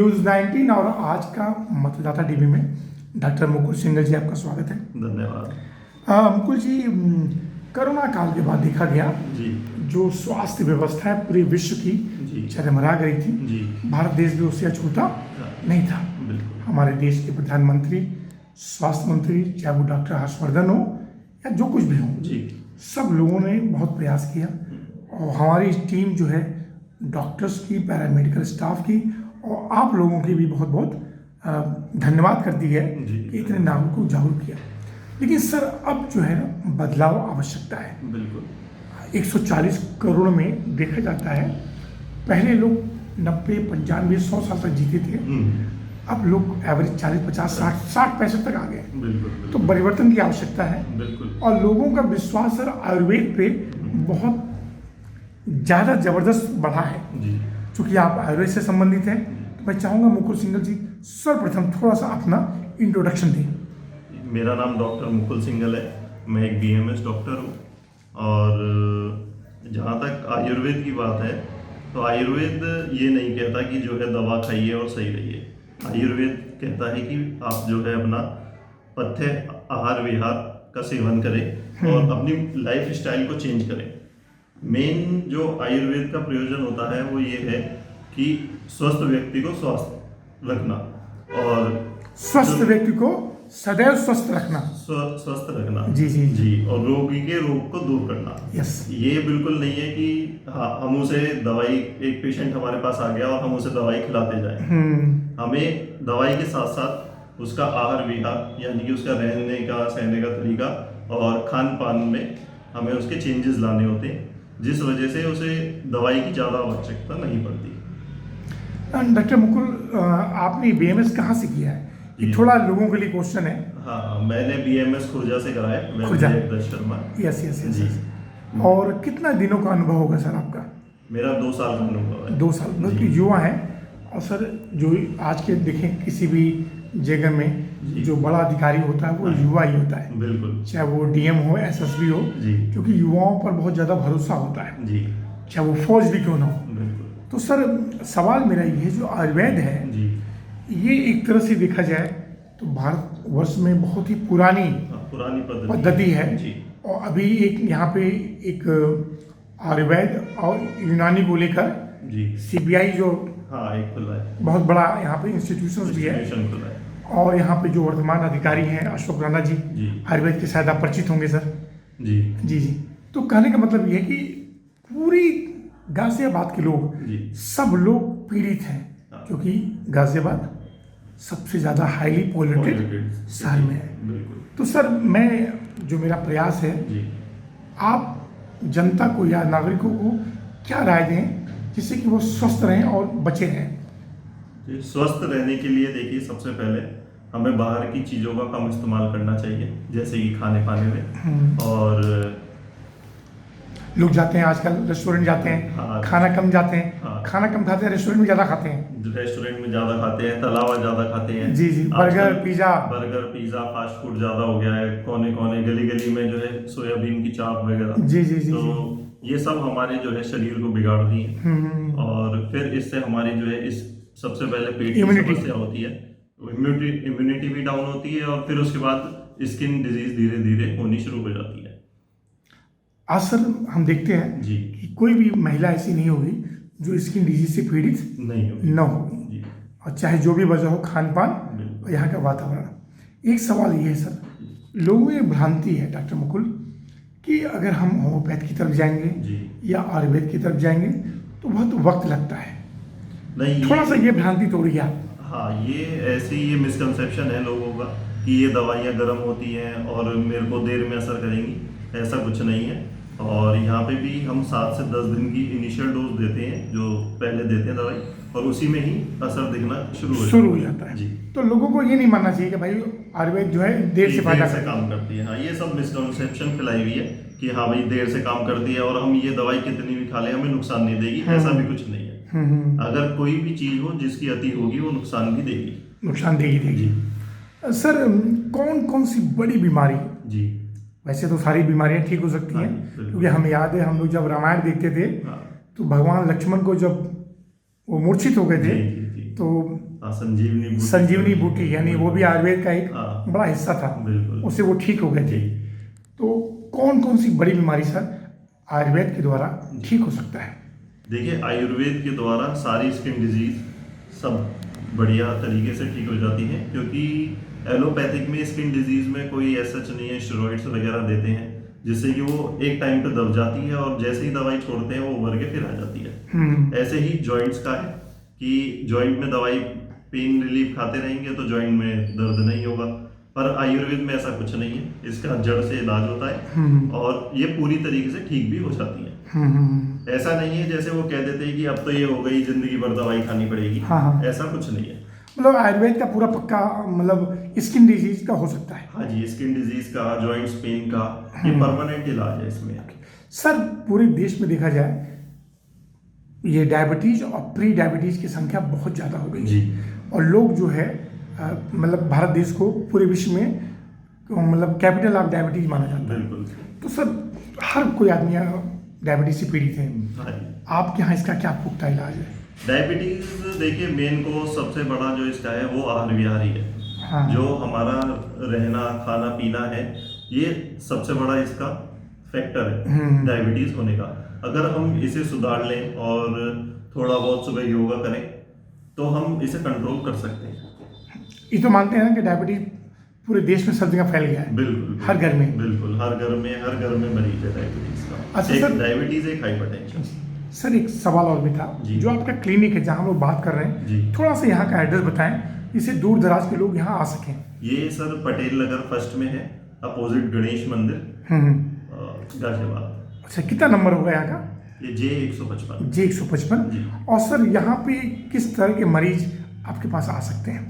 News 19 और आज का मतदाता टीवी में डॉक्टर मुकुल सिंघल जी आपका स्वागत है। धन्यवाद। मुकुल जी, कोरोना काल के बाद देखा गया जी जो स्वास्थ्य व्यवस्था है पूरे विश्व की जी चरमरा गई थी। जी भारत देश भी उससे अछूता नहीं था। बिल्कुल हमारे देश के प्रधानमंत्री, स्वास्थ्य मंत्री, चाहे वो डॉक्टर हर्षवर्धन हो या जो कुछ भी हो, जी सब लोगों ने बहुत प्रयास किया और हमारी टीम जो है डॉक्टर्स की, पैरामेडिकल स्टाफ की और आप लोगों की भी बहुत बहुत धन्यवाद करती है जी। कि इतने नागरिकों को जागरूक किया। लेकिन सर अब जो है ना बदलाव आवश्यकता है। बिल्कुल 140 करोड़ में देखा जाता है, पहले लोग 90, 95, 100 साल तक जीते थे। अब लोग एवरेज 40, 50, 60, 65 तक आ गए। बिल्कुल तो परिवर्तन की आवश्यकता है बिल्कुल और लोगों का विश्वास सर आयुर्वेद पे बहुत ज़्यादा ज़बरदस्त बढ़ा है। जी। चूँकि आप आयुर्वेद से संबंधित हैं तो मैं चाहूँगा मुकुल सिंघल जी सर्वप्रथम थोड़ा सा अपना इंट्रोडक्शन दें। मेरा नाम डॉक्टर मुकुल सिंघल है। मैं एक BMS डॉक्टर हूँ और जहाँ तक आयुर्वेद की बात है तो आयुर्वेद ये नहीं कहता कि जो है दवा खाइए और सही रहिए। आयुर्वेद कहता है कि आप जो है अपना पथ्य आहार विहार का सेवन करें और अपनी लाइफ स्टाइल को चेंज करें। मेन जो आयुर्वेद का प्रयोजन होता है वो ये है कि स्वस्थ व्यक्ति को स्वस्थ रखना और स्वस्थ व्यक्ति को सदैव स्वस्थ रखना। स्वस्थ रखना जी जी जी और रोगी के रोग को दूर करना। यस। ये बिल्कुल नहीं है कि हाँ हम उसे दवाई, एक पेशेंट हमारे पास आ गया और हम उसे दवाई खिलाते जाएं। हमें दवाई के साथ साथ उसका आहार विहार यानी कि उसका रहने का, सहने का तरीका और खान पान में हमें उसके चेंजेस लाने होते हैं, जिस वजह से उसे दवाई की ज़्यादा आवश्यकता नहीं पड़ती। डॉक्टर मुकुल, आपने BMS कहाँ से किया है? ये थोड़ा लोगों के लिए क्वेश्चन है। हाँ, मैंने BMS खुर्जा से करा है। मैं Khurja. Jaiprakash Sharma. Yes yes yes ji. Yes. और कितना दिनों का अनुभव होगा सर आपका? मेरा 2 साल का अनुभव है। 2 साल, बल्कि युवा हैं। और सर जो आज के देखें किसी भी जगह में जो बड़ा अधिकारी होता है वो युवा ही होता है, बिल्कुल, चाहे वो DM हो, SSB हो, जी क्योंकि युवाओं पर बहुत ज़्यादा भरोसा होता है, जी चाहे वो फौज भी क्यों ना हो। बिल्कुल तो सर सवाल मेरा ये है, जो आयुर्वेद है जी ये एक तरह से देखा जाए तो भारतवर्ष में बहुत ही पुरानी पुरानी पद्धति है। जी और अभी एक यहाँ पे एक आयुर्वेद और यूनानी को लेकर जी CBI जो हाँ एक खुला है, बहुत बड़ा यहाँ पे इंस्टीट्यूशंस भी है। इंस्टीट्यूशन खुला है। और यहाँ पे जो वर्तमान अधिकारी हैं अशोक राणा जी, जी आयुर्वेद के शायद आप परिचित होंगे सर। जी जी जी। तो कहने का मतलब ये है कि पूरी गाजियाबाद के लोग, जी सब लोग पीड़ित हैं, क्योंकि गाजियाबाद सबसे ज़्यादा हाईली पॉल्यूटेड शहर में है। बिल्कुल। तो सर मैं जो मेरा प्रयास है, जी आप जनता को या नागरिकों को क्या राय दें जिससे कि वो स्वस्थ रहें और बचे रहें? जी, स्वस्थ रहने के लिए देखिए सबसे पहले हमें बाहर की चीज़ों का कम इस्तेमाल करना चाहिए, जैसे कि खाने पाने में। और लोग जाते हैं आजकल रेस्टोरेंट जाते हैं, हाँ, खाना कम जाते हैं, हाँ, खाना कम खाते हैं, रेस्टोरेंट में ज़्यादा खाते हैं। रेस्टोरेंट में ज़्यादा खाते हैं, तला हुआ ज़्यादा खाते हैं। जी जी। बर्गर पिज़्ज़ा फास्ट फूड ज़्यादा हो गया है। कोने कोने गली गली में जो है सोयाबीन की चाप वगैरह। जी जी जी। तो ये सब हमारे जो है शरीर को बिगाड़ रही है और फिर इससे हमारी जो है इस सबसे पहले पेट की समस्या होती है, इम्यूनिटी भी डाउन होती है और फिर उसके बाद स्किन डिजीज धीरे धीरे होनी शुरू हो जाती है। आज सर हम देखते हैं जी कि कोई भी महिला ऐसी नहीं होगी जो स्किन डिजीज से पीड़ित नहीं होगी। न होगी, जी और चाहे जो भी वजह हो, खान पान बिल्कुल। और यहाँ का वातावरण। एक सवाल ये है सर, लोगों में भ्रांति है डॉक्टर मुकुल कि अगर हम होम्योपैथ की तरफ जाएंगे जी या आयुर्वेद की तरफ जाएंगे तो बहुत वक्त लगता है। नहीं, थोड़ा सा ये भ्रांति तोड़िए आप। हाँ, ये ऐसी ये मिसकंसेप्शन है लोगों का कि ये दवाइयाँ गर्म होती हैं और मेरे को देर में असर करेंगी। ऐसा कुछ नहीं है। और यहाँ पे भी हम 7 से 10 दिन की इनिशियल डोज देते हैं, जो पहले देते हैं दवाई, और उसी में ही असर दिखना शुरू हो जाता है। जी। तो लोगों को ये नहीं मानना चाहिए कि भाई आयुर्वेद जो है देर से फायदा से काम करती है। हाँ, ये सब मिसकंसेप्शन फैलाई हुई है कि हाँ भाई देर से काम करती है और हम ये दवाई कितनी भी खा लें हमें नुकसान नहीं देगी। ऐसा भी कुछ नहीं है। अगर कोई भी चीज हो जिसकी अति होगी वो नुकसान भी देगी। नुकसान देगी। सर कौन कौन सी बड़ी बीमारी, जी वैसे तो सारी बीमारियां ठीक हो सकती हैं, क्योंकि हमें याद है हम लोग जब रामायण देखते थे तो भगवान लक्ष्मण को जब वो मूर्छित हो गए थे तो संजीवनी बूटी बूटी, यानी वो भी आयुर्वेद का एक हाँ। बड़ा हिस्सा था, बिल्कुल। उससे वो ठीक हो गए थे। जी। तो कौन कौन सी बड़ी बीमारी सर आयुर्वेद के द्वारा ठीक हो सकता है? देखिए, आयुर्वेद के द्वारा सारी स्किन डिजीज सब बढ़िया तरीके से ठीक हो जाती हैं, क्योंकि एलोपैथिक में स्किन डिजीज में कोई ऐसा नहीं है, स्टेरॉइड्स वगैरह देते हैं जिससे कि वो एक टाइम पे दब जाती है और जैसे ही दवाई छोड़ते हैं वो उभर के फिर आ जाती है। ऐसे ही जॉइंट्स का है कि जॉइंट में दवाई पेन रिलीफ खाते रहेंगे तो जॉइंट में दर्द नहीं होगा, पर आयुर्वेद में ऐसा कुछ नहीं है, इसका जड़ से इलाज होता है और ये पूरी तरीके से ठीक भी हो जाती है। ऐसा नहीं है जैसे वो कह देते हैं कि अब तो ये हो गई, जिंदगी भर दवाई खानी पड़ेगी। हाँ। ऐसा कुछ नहीं है। मतलब आयुर्वेद का पूरा पक्का मतलब स्किन डिजीज का हो सकता है? हाँ जी, स्किन डिजीज का, जॉइंट्स पेन का, ये परमानेंट इलाज है इसमें। सर पूरे देश में देखा जाए ये डायबिटीज और प्री डायबिटीज की संख्या बहुत ज़्यादा हो गई जी। और लोग जो है मतलब भारत देश को पूरे विश्व में मतलब कैपिटल ऑफ डायबिटीज माना जाता है। बिल्कुल। तो सर हर कोई आदमी डायबिटीज से पीड़ित है, हाँ जी। आपके यहाँ इसका क्या पुख्ता इलाज है? डायबिटीज देखिए, मेन को सबसे बड़ा जो इसका है वो आहार विहार ही है। हाँ। जो हमारा रहना खाना पीना है, ये सबसे बड़ा इसका फैक्टर है डायबिटीज होने का। अगर हम इसे सुधार लें और थोड़ा बहुत सुबह योगा करें तो हम इसे कंट्रोल कर सकते हैं। ये तो मानते हैं कि डायबिटीज पूरे देश में सब जगह फैल गया है। बिल्कुल। हर घर में। बिल्कुल, हर घर में मरीज है डायबिटीज का। अच्छा एक सर, डायबिटीज, एक हाइपरटेंशन। सर एक सवाल और भी था, जो आपका क्लिनिक है जहाँ हम लोग बात कर रहे हैं, जी। थोड़ा सा यहाँ का एड्रेस बताएं जिससे दूर दराज के लोग यहाँ आ सकें। ये सर पटेल नगर फर्स्ट में है, अपोजिट गणेश मंदिर, गाजियाबाद। अच्छा, कितना नंबर होगा यहाँ का? ये J155। J155। जी। और सर यहाँ पे किस तरह के मरीज आपके पास आ सकते हैं?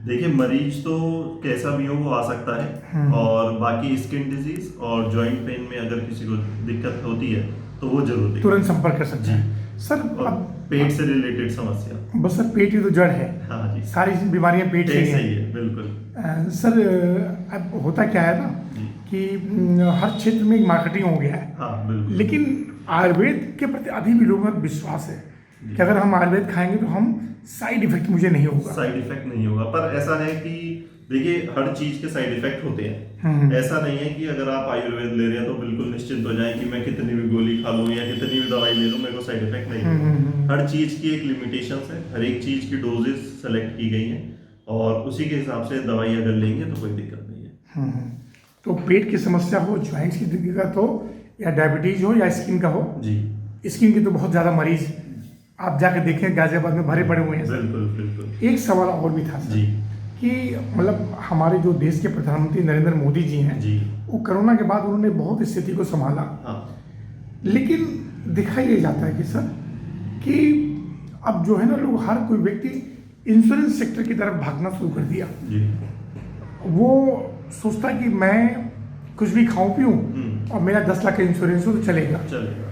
देखिए, मरीज तो कैसा भी हो वो आ सकता है, और बाकी स्किन डिजीज और जॉइंट पेन में अगर किसी को दिक्कत होती है तो वो जरूर दिक्कत। तुरंत संपर्क कर सकते हैं। सर और अब पेट से रिलेटेड समस्या। बस सर पेट ही तो जड़ है, हाँ जी, सारी बीमारियां पेट से ही ऐसा हैं। ही है। बिल्कुल। सर अब होता क्या है ना कि हर क्षेत्र में एक मार्केटिंग हो गया है। हाँ बिल्कुल। लेकिन आयुर्वेद के प्रति अभी भी लोगों का विश्वास है कि अगर हम आयुर्वेद खाएंगे तो हम साइड इफेक्ट मुझे नहीं होगा। साइड इफेक्ट नहीं होगा, पर ऐसा है कि देखिए हर चीज के साइड इफेक्ट होते हैं। ऐसा नहीं है कि अगर आप आयुर्वेद ले रहे हैं तो बिल्कुल निश्चिंत हो जाएं कि मैं कितनी भी गोली खा लूं या कितनी भी दवाई ले लूं मेरे को साइड इफेक्ट नहीं होगा। हर चीज की एक लिमिटेशन है, हर एक चीज की डोजेस सेलेक्ट की गई हैं और उसी के हिसाब से दवाई अगर लेंगे तो कोई दिक्कत नहीं है। तो पेट की समस्या हो, ज्वाइंट्स की दिक्कत हो, या डायबिटीज हो, या स्किन का हो। जी। स्किन के तो बहुत ज़्यादा मरीज आप जाकर देखें गाजियाबाद में भरे पड़े हुए हैं। बिल्कुल बिल्कुल। एक सवाल और भी था जी कि मतलब हमारे जो देश के प्रधानमंत्री नरेंद्र मोदी जी हैं जी, वो कोरोना के बाद उन्होंने बहुत स्थिति को संभाला। हाँ। लेकिन दिखाई ये जाता है कि सर कि अब जो है ना लोग, हर कोई व्यक्ति इंश्योरेंस सेक्टर की तरफ भागना शुरू कर दिया। जी। वो सोचता है कि मैं कुछ भी खाऊं पीऊं और मेरा 10 लाख का इंश्योरेंस हो तो चलेगा।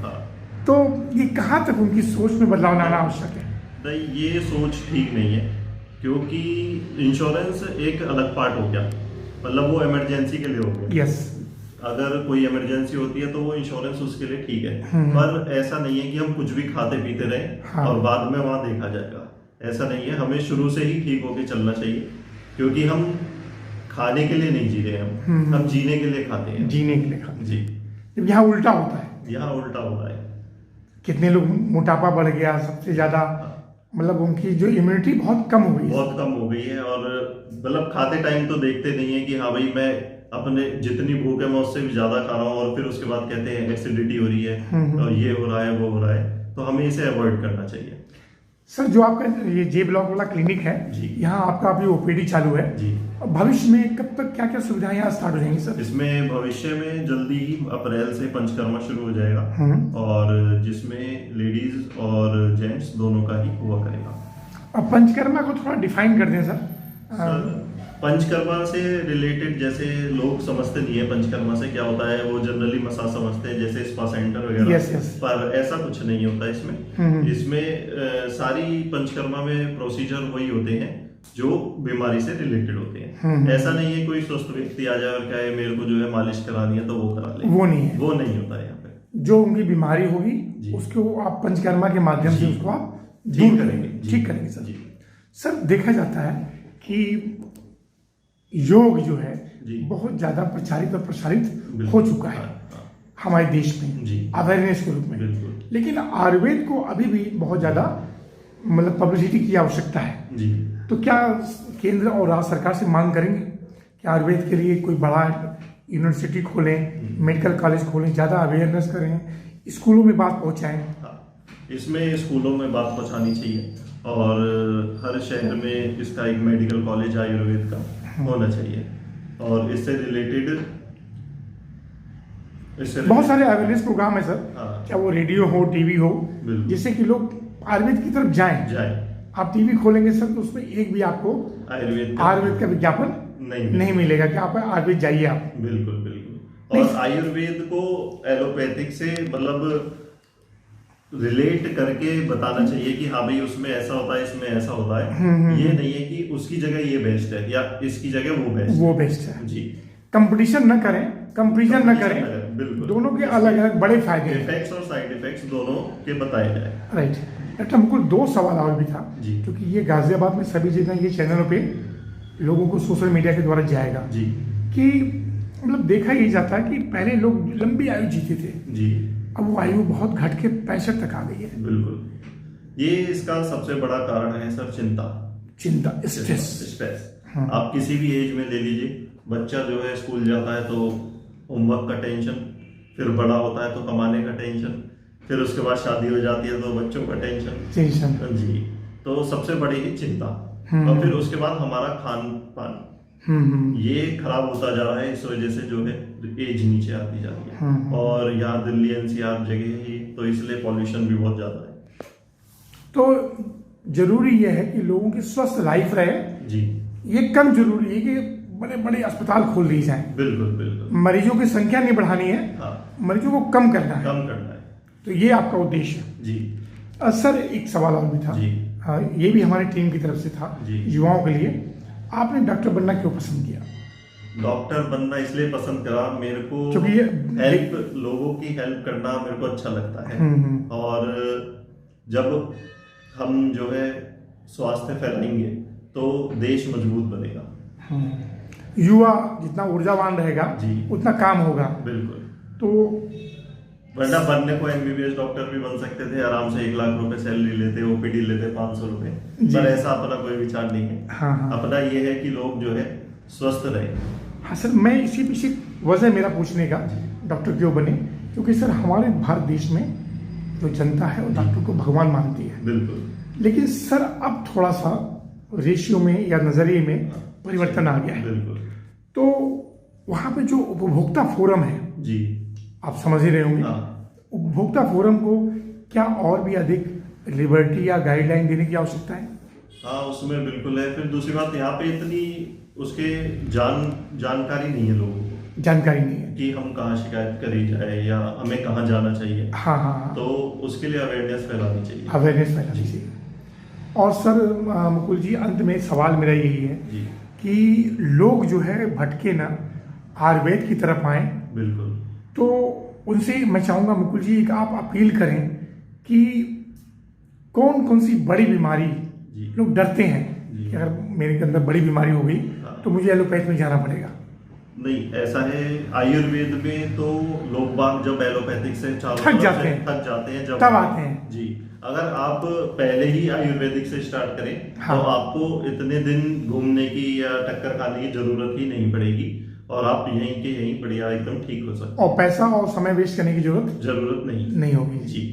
हाँ। तो ये कहाँ तक उनकी सोच में बदलाव लाना आवश्यक है? नहीं, ये सोच ठीक नहीं है, क्योंकि इंश्योरेंस एक अलग पार्ट हो गया, मतलब वो इमरजेंसी के लिए हो गया। यस। अगर कोई इमरजेंसी होती है तो वो इंश्योरेंस उसके लिए ठीक है, पर ऐसा नहीं है कि हम कुछ भी खाते पीते रहें और बाद में वहां देखा जाएगा। ऐसा नहीं है, हमें शुरू से ही ठीक होके चलना चाहिए, क्योंकि हम खाने के लिए नहीं जी रहे हैं, हम जीने के लिए खाते हैं। जीने के लिए खाते जी। जब यहाँ उल्टा होता है। यहाँ उल्टा होता है। कितने लोग मोटापा बढ़ गया, सबसे ज्यादा मतलब उनकी जो इम्यूनिटी बहुत कम हो गई है। बहुत कम हो गई है, और मतलब खाते टाइम तो देखते नहीं है कि हाँ भाई मैं अपने जितनी भूख है मैं उससे भी ज्यादा खा रहा हूँ, और फिर उसके बाद कहते हैं एसिडिटी हो रही है और ये हो रहा है वो हो रहा है, तो हमें इसे अवॉइड करना चाहिए। सर जो आपका ये जे ब्लॉक वाला क्लिनिक है, यहाँ आपका अभी ओपीडी चालू है जी। भविष्य में कब तक क्या क्या सुविधाएं यहाँ स्टार्ट हो जाएंगी सर? इसमें भविष्य में जल्दी ही अप्रैल से पंचकर्मा शुरू हो जाएगा, और जिसमें लेडीज और जेंट्स दोनों का ही हुआ करेगा। अब पंचकर्मा को थोड़ा डिफाइन कर दें सर। पंचकर्मा से रिलेटेड जैसे लोग समझते नहीं है पंचकर्मा से क्या होता है, वो जनरली मसाज समझते हैं जैसे स्पा सेंटर वगैरह। पर ऐसा कुछ नहीं होता इसमें। इसमें सारी पंचकर्मा में प्रोसीजर वही होते हैं जो बीमारी से रिलेटेड होते हैं। ऐसा नहीं है कोई स्वस्थ व्यक्ति आ जाए और कहे मेरे को जो है मालिश करानी है तो वो करा ले, वो नहीं है, वो नहीं होता है यहाँ पे। जो उनकी बीमारी होगी उसको आप पंचकर्मा के माध्यम से उसको आप दूर करेंगे, ठीक करेंगे सर जी। सर देखा जाता है कि योग जो है जी। बहुत ज़्यादा प्रचारित और प्रसारित बिल्कुल। हो चुका है हाँ, हमारे देश में जी। अवेयरनेस के रूप में, बिल्कुल। लेकिन आयुर्वेद को अभी भी बहुत ज़्यादा मतलब पब्लिसिटी की आवश्यकता है। जी। तो क्या केंद्र और राज्य सरकार से मांग करेंगे कि आयुर्वेद के लिए कोई बड़ा यूनिवर्सिटी खोलें, मेडिकल कॉलेज खोलें, ज़्यादा अवेयरनेस करें, स्कूलों में बात पहुंचाएं? हाँ, इसमें स्कूलों में बात पहुंचानी चाहिए और हर शहर में इसका एक मेडिकल कॉलेज आयुर्वेद का होना चाहिए और इससे रिलेटेड बहुत सारे अवेयरनेस प्रोग्राम है सर। हाँ। क्या वो रेडियो हो, टीवी हो, बिल्कुल। जिससे कि लोग आयुर्वेद की तरफ जाएं। आप टीवी खोलेंगे सर तो उसमें एक भी आपको आयुर्वेद का विज्ञापन नहीं मिलेगा कि आप आयुर्वेद जाइए आप। बिल्कुल बिल्कुल। और आयुर्वेद को एलोपैथिक से मतलब रिलेट करके बताना चाहिए कि हाँ भाई उसमें ऐसा होता है, इसमें ऐसा होता है। ये नहीं है कि उसकी जगह ये बेस्ट है या इसकी जगह वो बेस्ट है। जी। कंपटीशन न करें, कंपैरिजन न करें, बिल्कुल। दोनों के अलग अलग बड़े फायदे हैं, इफेक्ट्स और साइड इफेक्ट्स दोनों के बताए जाए। राइट। डॉक्टर मुकुल, दो सवाल और भी था जी। क्योंकि ये गाजियाबाद में सभी जगह ये चैनलों पे लोगों को सोशल मीडिया के द्वारा जाएगा जी कि मतलब देखा ही जाता है कि पहले लोग लंबी आयु जीते थे जी, अब वो आयु बहुत घट के 65 तक आ गई है। बिल्कुल। ये इसका सबसे बड़ा कारण है सर चिंता, स्ट्रेस। आप किसी भी एज में ले लीजिए, बच्चा जो है स्कूल जाता है तो होमवर्क का टेंशन, फिर बड़ा होता है तो कमाने का टेंशन, फिर उसके बाद शादी हो जाती है तो बच्चों का टेंशन जी। तो सबसे बड़ी है चिंता और फिर उसके बाद हमारा खान पान ये खराब होता जा रहा है। इस वजह से जो है एज नीचे आती जा रही है और यहाँ दिल्ली एनसीआर जगह ही तो इसलिए पॉल्यूशन भी बहुत ज्यादा है। तो जरूरी यह है कि लोगों की स्वस्थ लाइफ रहे जी। ये कम जरूरी है कि बड़े बड़े अस्पताल खोल ली जाए। बिल्कुल। मरीजों की संख्या नहीं बढ़ानी है, मरीजों को कम करना है। तो ये आपका उद्देश्य है जी। सर एक सवाल और भी था जी। ये भी हमारी टीम की तरफ से था जी। युवाओं के लिए, आपने डॉक्टर बनना क्यों पसंद किया? डॉक्टर बनना इसलिए पसंद करा, मेरे को क्योंकि ये लोगों की हेल्प करना मेरे को अच्छा लगता है और जब हम जो है स्वास्थ्य फैलाएंगे तो देश मजबूत बनेगा। युवा जितना ऊर्जावान रहेगा उतना काम होगा। बिल्कुल। तो वरना बनने को एमबीबीएस डॉक्टर भी बन सकते थे, आराम से 1 लाख रुपए सैलरी लेते, ओपीडी लेते 500 रुपए, पर ऐसा अपना कोई विचार नहीं है। अपना ये है कि लोग जो है स्वस्थ रहे। हाँ सर, मैं इसी पीछे वजह मेरा पूछने का डॉक्टर क्यों बने, क्योंकि सर हमारे भारत देश में जो जनता है वो डॉक्टर को भगवान मानती है। बिल्कुल। लेकिन सर अब थोड़ा सा रेशियो में या नजरिए में परिवर्तन आ गया है। बिल्कुल। तो वहाँ पे जो उपभोक्ता फोरम है जी, आप समझ ही रहे होंगे, उपभोक्ता फोरम को क्या और भी अधिक लिबर्टी या गाइडलाइन देने की आवश्यकता है? हाँ, उसमें बिल्कुल है। फिर दूसरी बात, यहाँ पे इतनी उसके जानकारी नहीं है लोगों को, जानकारी नहीं है कि हम कहाँ शिकायत करी जाए या हमें कहाँ जाना चाहिए। हाँ। तो उसके लिए अवेयरनेस फैलानी चाहिए। और सर मुकुल जी, अंत में सवाल मेरा यही है जी कि लोग जो है भटके ना, आयुर्वेद की तरफ आए। बिल्कुल। तो उनसे मैं चाहूँगा मुकुल जी, एक आप अपील करें कि कौन कौन सी बड़ी बीमारी लोग डरते हैं कि अगर मेरे के अंदर बड़ी बीमारी हो गई तो मुझे एलोपैथ में जाना पड़ेगा। नहीं, ऐसा है आयुर्वेद में तो लोग बाग जब एलोपैथिक से थक जाते हैं जब तब आते हैं जी। अगर आप पहले ही आयुर्वेदिक से स्टार्ट करें तो आपको इतने दिन घूमने की या टक्कर खाने की जरूरत ही नहीं पड़ेगी और आप यहीं के यहीं बढ़िया एकदम ठीक हो सकते हैं और पैसा और समय वेस्ट करने की जरूरत नहीं होगी जी।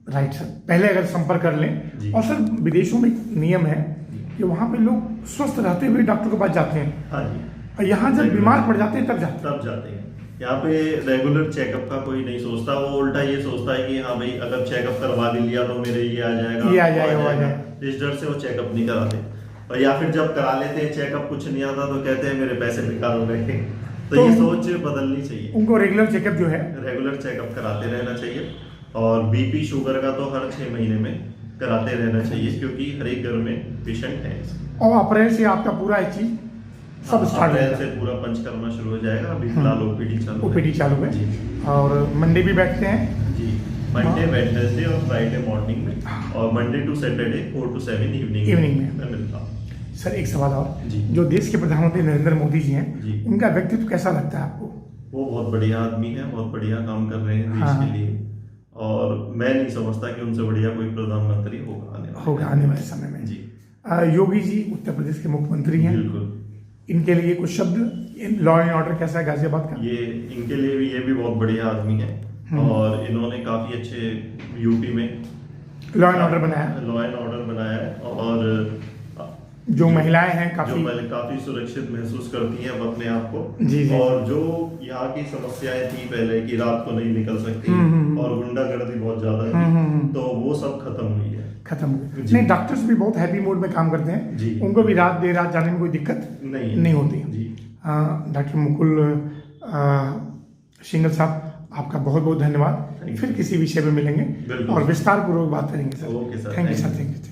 राइट सर, पहले अगर संपर्क कर लें। और सर विदेशों में नियम है कि वहाँ पे लोग स्वस्थ रहते हुए डॉक्टर के पास जाते हैं। हाँ जी। और यहाँ जब बीमार पड़ जाते हैं तब जाते हैं। यहाँ पे रेगुलर चेकअप का कोई नहीं सोचता, वो उल्टा ये सोचता है कि हाँ भाई अगर चेकअप करवा भी लिया तो मेरे ये आ जाएगा। इस डर से वो चेकअप नहीं कराते। और या फिर जब करा लेते हैं चेकअप कुछ नहीं आता तो कहते हैं मेरे पैसे बेकार हो गए। तो ये सोच बदलनी चाहिए। उनको रेगुलर चेकअप जो है रेगुलर चेकअप कराते रहना चाहिए और बीपी शुगर का तो हर 6 महीने में कराते रहना चाहिए क्योंकि हर एक घर में पेशेंट है। और अप्रैल से आपका पूरा एक चीज सब स्टार्ट अप्रैल से पूरा पंच करना शुरू हो जाएगा। अभी फिलहाल ओपीडी चालू है और मंडे भी बैठते हैं जी। मंडे वेडनेसडे और फ्राइडे मॉर्निंग में, और Monday to Saturday 4 to 7 evening में मैं मिलता हूँ। सर एक सवाल और, जी। जो देश के प्रधानमंत्री नरेंद्र मोदी जी हैं, जी। उनका व्यक्तित्व कैसा लगता है आपको? वो बहुत बढ़िया आदमी है, बहुत बढ़िया काम कर रहे हैं देश के लिए, और मैं नहीं समझता कि उनसे बढ़िया कोई प्रधानमंत्री होगा आने वाले समय में। जी। योगी जी उत्तर प्रदेश के मुख्यमंत्री हैं, बिल्कुल। इनके लिए कुछ शब्द, लॉ एंड ऑर्डर कैसा है गाजियाबाद का? ये इनके लिए भी, ये भी बहुत बढ़िया आदमी है, और इन्होंने काफी अच्छे यूपी में लॉ एंड ऑर्डर बनाया है, और जो महिलाएं हैं काफी काफी सुरक्षित महसूस करती हैं अब अपने आप को। जी। और जो यहाँ की समस्याएं थी पहले कि रात को नहीं निकल सकती और गुंडागर्दी बहुत ज्यादा थी, तो वो सब खत्म हुई है। नहीं, डॉक्टर्स भी बहुत हैप्पी मूड में काम करते हैं जी। उनको भी रात देर रात जाने में कोई दिक्कत नहीं होती जी। डॉक्टर मुकुल सिंघल साहब, आपका बहुत बहुत धन्यवाद। फिर किसी विषय पे मिलेंगे और विस्तार पूर्वक बात करेंगे sir. Okay sir, thank you sir, thank you.